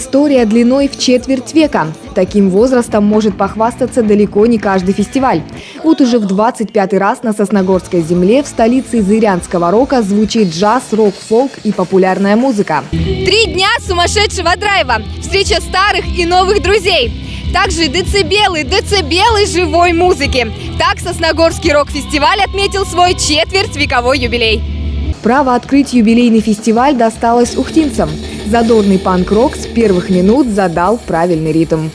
История длиной в четверть века. Таким возрастом может похвастаться далеко не каждый фестиваль. Вот уже в 25-й раз на Сосногорской земле в столице зырянского рока звучит джаз, рок, фолк и популярная музыка. 3 дня сумасшедшего драйва, встреча старых и новых друзей. Также децибелы живой музыки. Так Сосногорский рок-фестиваль отметил свой четвертьвековой юбилей. Право открыть юбилейный фестиваль досталось ухтинцам. Задорный панк-рок с первых минут задал правильный ритм.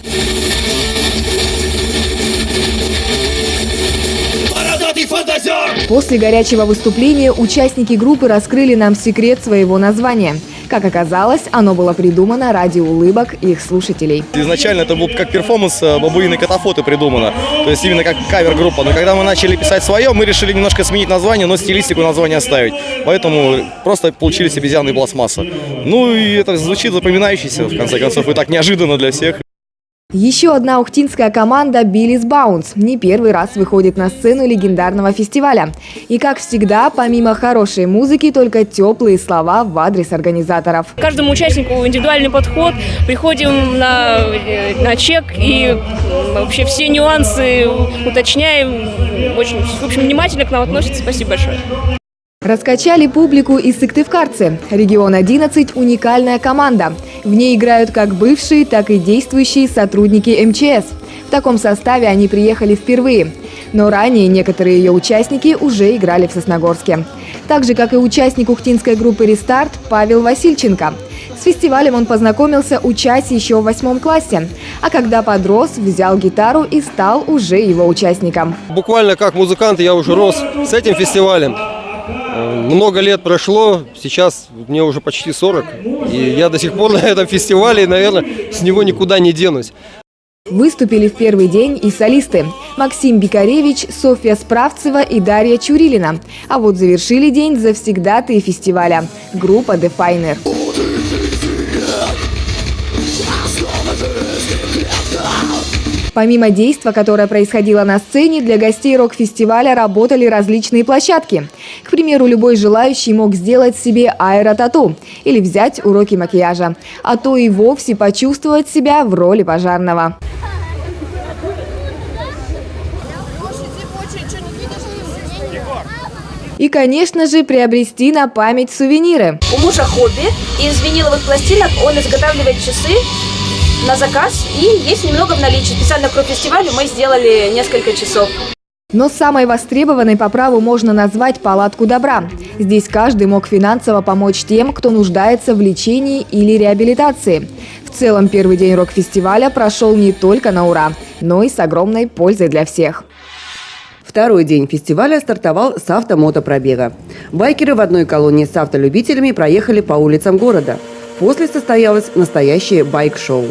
После горячего выступления участники группы раскрыли нам секрет своего названия. Как оказалось, оно было придумано ради улыбок их слушателей. Изначально это был как перформанс «Бабуины Катафоты» придумано, то есть именно как кавер-группа. Но когда мы начали писать свое, мы решили немножко сменить название, но стилистику названия оставить. Поэтому просто получились обезьяны и пластмасса. Ну и это звучит запоминающийся, в конце концов, и так неожиданно для всех. Еще одна ухтинская команда «Биллис Баунс» не первый раз выходит на сцену легендарного фестиваля. И, как всегда, помимо хорошей музыки, только теплые слова в адрес организаторов. Каждому участнику индивидуальный подход. Приходим на чек и вообще все нюансы уточняем. Очень, в общем, внимательно к нам относятся. Спасибо большое. Раскачали публику и сыктывкарцы. Регион 11 – уникальная команда. В ней играют как бывшие, так и действующие сотрудники МЧС. В таком составе они приехали впервые. Но ранее некоторые ее участники уже играли в Сосногорске. Так же, как и участник ухтинской группы «Рестарт» Павел Васильченко. С фестивалем он познакомился, учась еще в 8 классе. А когда подрос, взял гитару и стал уже его участником. Буквально как музыкант я уже рос с этим фестивалем. Много лет прошло, сейчас мне уже почти 40, и я до сих пор на этом фестивале, и, наверное, с него никуда не денусь. Выступили в первый день и солисты – Максим Бикаревич, Софья Справцева и Дарья Чурилина. А вот завершили день завсегдатые фестиваля – группа The Finer. Помимо действа, которое происходило на сцене, для гостей рок-фестиваля работали различные площадки. К примеру, любой желающий мог сделать себе аэротату или взять уроки макияжа, а то и вовсе почувствовать себя в роли пожарного. И, конечно же, приобрести на память сувениры. У мужа хобби, и из виниловых пластинок он изготавливает часы на заказ, и есть немного в наличии. Специально к рок-фестивалю мы сделали несколько часов. Но самой востребованной по праву можно назвать палатку добра. Здесь каждый мог финансово помочь тем, кто нуждается в лечении или реабилитации. В целом, первый день рок-фестиваля прошел не только на ура, но и с огромной пользой для всех. Второй день фестиваля стартовал с автомотопробега. Байкеры в одной колонии с автолюбителями проехали по улицам города. После состоялось настоящее байк-шоу.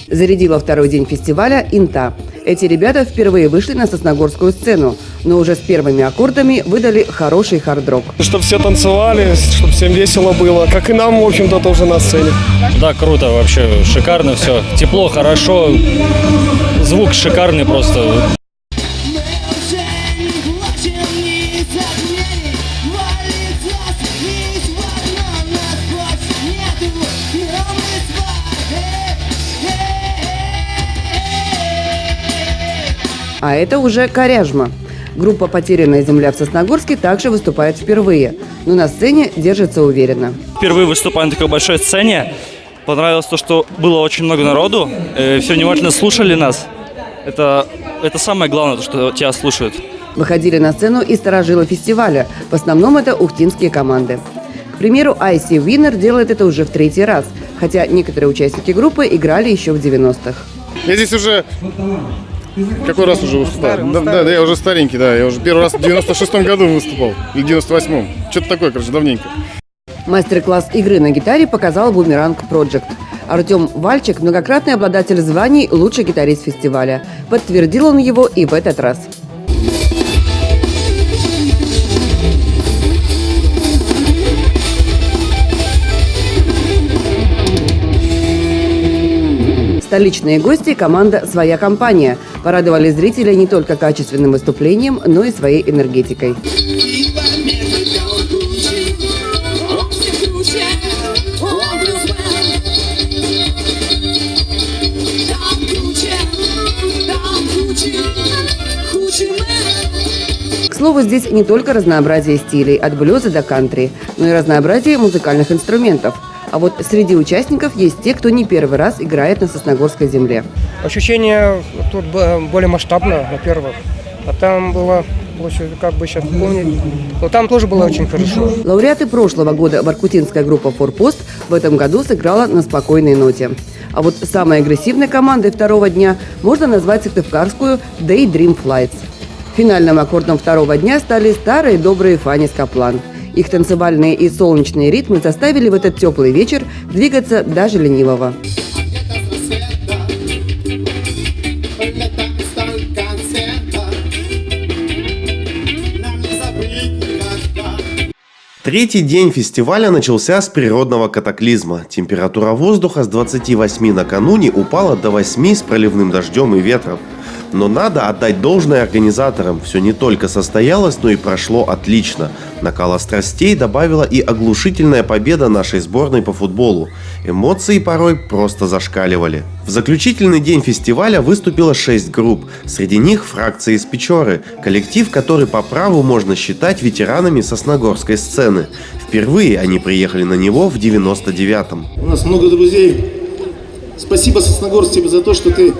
Зарядила второй день фестиваля «Инта». Эти ребята впервые вышли на сосногорскую сцену, но уже с первыми аккордами выдали хороший хард-рок. Чтобы все танцевали, чтобы всем весело было, как и нам, в общем-то, тоже на сцене. Да, круто, вообще шикарно все. Тепло, хорошо, звук шикарный просто. А это уже «Коряжма». Группа «Потерянная земля» в Сосногорске также выступает впервые, но на сцене держится уверенно. Впервые выступаем на такой большой сцене. Понравилось то, что было очень много народу. Все внимательно слушали нас. Это самое главное, то, что тебя слушают. Выходили на сцену и старожилы фестиваля. В основном это ухтинские команды. К примеру, Icy Winner делает это уже в 3-й раз, хотя некоторые участники группы играли еще в 90-х. Я здесь уже... Какой раз уже выступаю? Да, я уже старенький, да. Я уже первый раз в 96-м году выступал. Или 98-м. Что-то такое, короче, давненько. Мастер-класс игры на гитаре показал Boomerang Project. Артем Вальчик – многократный обладатель званий «Лучший гитарист фестиваля». Подтвердил он его и в этот раз. Столичные гости – команда «Своя компания». Порадовали зрителей не только качественным выступлением, но и своей энергетикой. К слову, здесь не только разнообразие стилей от блюза до кантри, но и разнообразие музыкальных инструментов. А вот среди участников есть те, кто не первый раз играет на сосногорской земле. Ощущение тут более масштабно, во-первых. А там было, как бы сейчас помнить, но там тоже было очень хорошо. Лауреаты прошлого года воркутинская группа «Форпост» в этом году сыграла на спокойной ноте. А вот самой агрессивной командой второго дня можно назвать сыктывкарскую «Daydream Flights». Финальным аккордом второго дня стали старые добрые Фанис Каплан. Их танцевальные и солнечные ритмы заставили в этот теплый вечер двигаться даже ленивого. Третий день фестиваля начался с природного катаклизма. Температура воздуха с 28 накануне упала до 8 с проливным дождем и ветром. Но надо отдать должное организаторам. Все не только состоялось, но и прошло отлично. Накала страстей добавила и оглушительная победа нашей сборной по футболу. Эмоции порой просто зашкаливали. В заключительный день фестиваля выступило 6 групп. Среди них фракция из Печоры, коллектив, который по праву можно считать ветеранами сосногорской сцены. Впервые они приехали на него в 99-м. У нас много друзей. Спасибо, Сосногорск, тебе за то, что ты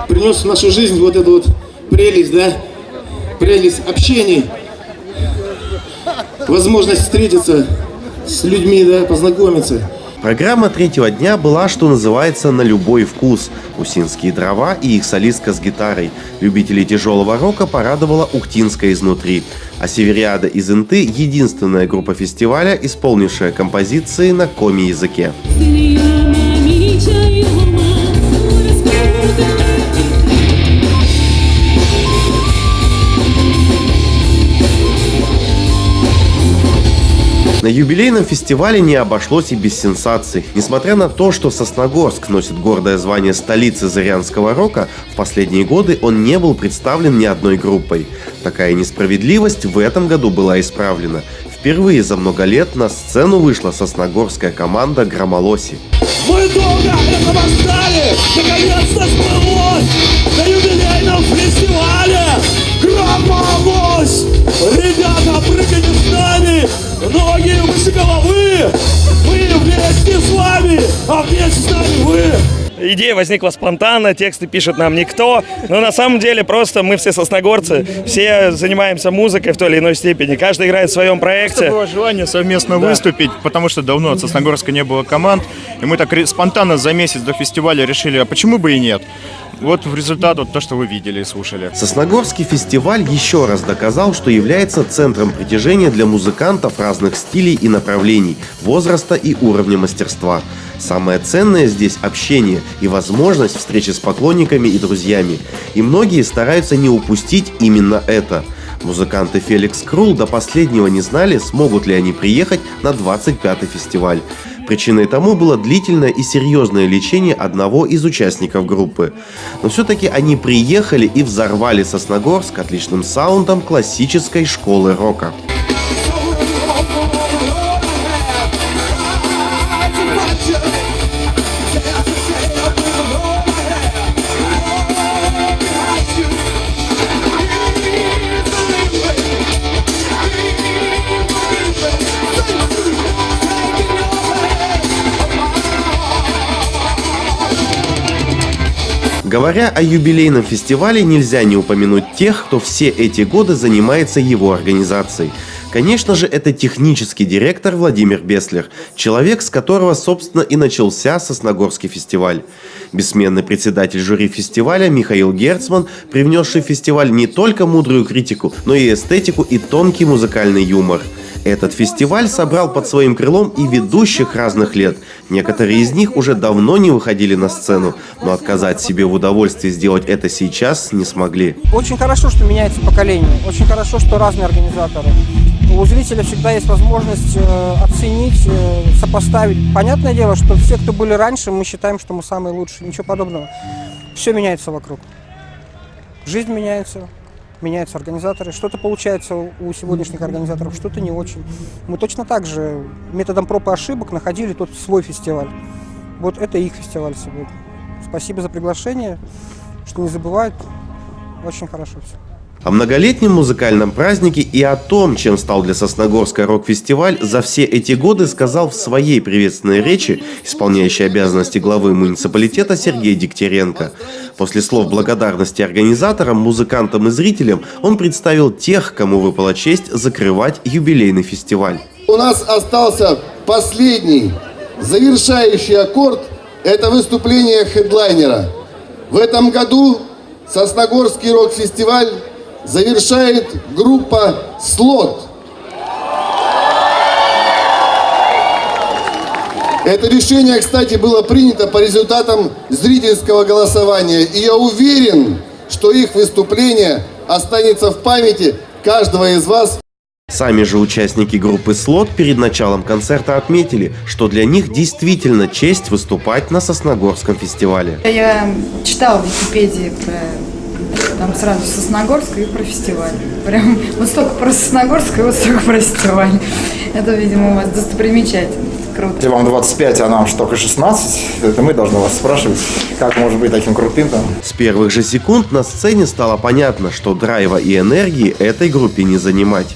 принес в нашу жизнь вот эту вот прелесть, да? Прелесть общений. Возможность встретиться с людьми, да, познакомиться. Программа третьего дня была, что называется, на любой вкус. Усинские дрова и их солистка с гитарой. Любителей тяжелого рока порадовала Ухтинская изнутри. А Севериада из Инты – единственная группа фестиваля, исполнившая композиции на коми-языке. На юбилейном фестивале не обошлось и без сенсаций. Несмотря на то, что Сосногорск носит гордое звание столицы зырянского рока, в последние годы он не был представлен ни одной группой. Такая несправедливость в этом году была исправлена. Впервые за много лет на сцену вышла сосногорская команда «Громолоси». Мы долго этого ждали, наконец-то сбылось на юбилейном фестивале «Громолось». Ребята, прыгайте с нами, ноги выше головы, мы вместе с вами, а вместе с нами вы. Идея возникла спонтанно, тексты пишет нам никто, но на самом деле просто мы все сосногорцы, все занимаемся музыкой в той или иной степени, каждый играет в своем проекте. Было желание совместно выступить, потому что давно от Сосногорска не было команд, и мы так спонтанно за месяц до фестиваля решили, а почему бы и нет? Вот в результат вот то, что вы видели и слушали. Сосногорский фестиваль еще раз доказал, что является центром притяжения для музыкантов разных стилей и направлений, возраста и уровня мастерства. Самое ценное здесь общение и возможность встречи с поклонниками и друзьями. И многие стараются не упустить именно это. Музыканты Феликс Крул до последнего не знали, смогут ли они приехать на 25-й фестиваль. Причиной тому было длительное и серьезное лечение одного из участников группы. Но все-таки они приехали и взорвали Сосногорск отличным саундом классической школы рока. Говоря о юбилейном фестивале, нельзя не упомянуть тех, кто все эти годы занимается его организацией. Конечно же, это технический директор Владимир Беслер, человек, с которого, собственно, и начался Сосногорский фестиваль. Бессменный председатель жюри фестиваля Михаил Герцман, привнесший в фестиваль не только мудрую критику, но и эстетику и тонкий музыкальный юмор. Этот фестиваль собрал под своим крылом и ведущих разных лет. Некоторые из них уже давно не выходили на сцену, но отказать себе в удовольствии сделать это сейчас не смогли. Очень хорошо, что меняется поколение, очень хорошо, что разные организаторы. У зрителя всегда есть возможность оценить, сопоставить. Понятное дело, что все, кто были раньше, мы считаем, что мы самые лучшие. Ничего подобного. Все меняется вокруг. Жизнь меняется, меняются организаторы. Что-то получается у сегодняшних организаторов, что-то не очень. Мы точно так же методом проб и ошибок находили тот свой фестиваль. Вот это их фестиваль сегодня. Спасибо за приглашение, что не забывают. Очень хорошо все. О многолетнем музыкальном празднике и о том, чем стал для Сосногорска рок-фестиваль, за все эти годы сказал в своей приветственной речи исполняющий обязанности главы муниципалитета Сергей Дегтяренко. После слов благодарности организаторам, музыкантам и зрителям он представил тех, кому выпала честь закрывать юбилейный фестиваль. У нас остался последний, завершающий аккорд. Это выступление хедлайнера. В этом году Сосногорский рок-фестиваль завершает группа «Слот». Это решение, кстати, было принято по результатам зрительского голосования. И я уверен, что их выступление останется в памяти каждого из вас. Сами же участники группы «Слот» перед началом концерта отметили, что для них действительно честь выступать на Сосногорском фестивале. Я читала в Википедии там сразу Сосногорск и про фестиваль. Прям вот столько про Сосногорск и вот столько про фестиваль. Это, видимо, у вас достопримечательно. Круто. Если вам 25, а нам только 16, это мы должны вас спрашивать, как может быть таким крутым там. С первых же секунд на сцене стало понятно, что драйва и энергии этой группе не занимать.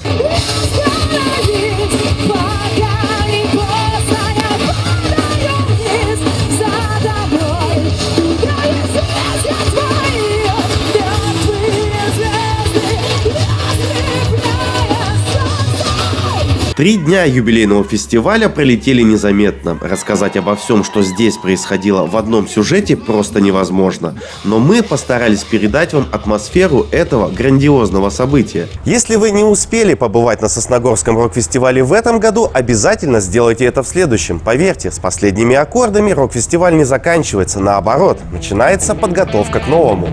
Три дня юбилейного фестиваля пролетели незаметно. Рассказать обо всем, что здесь происходило в одном сюжете, просто невозможно. Но мы постарались передать вам атмосферу этого грандиозного события. Если вы не успели побывать на Сосногорском рок-фестивале в этом году, обязательно сделайте это в следующем. Поверьте, с последними аккордами рок-фестиваль не заканчивается. Наоборот, начинается подготовка к новому.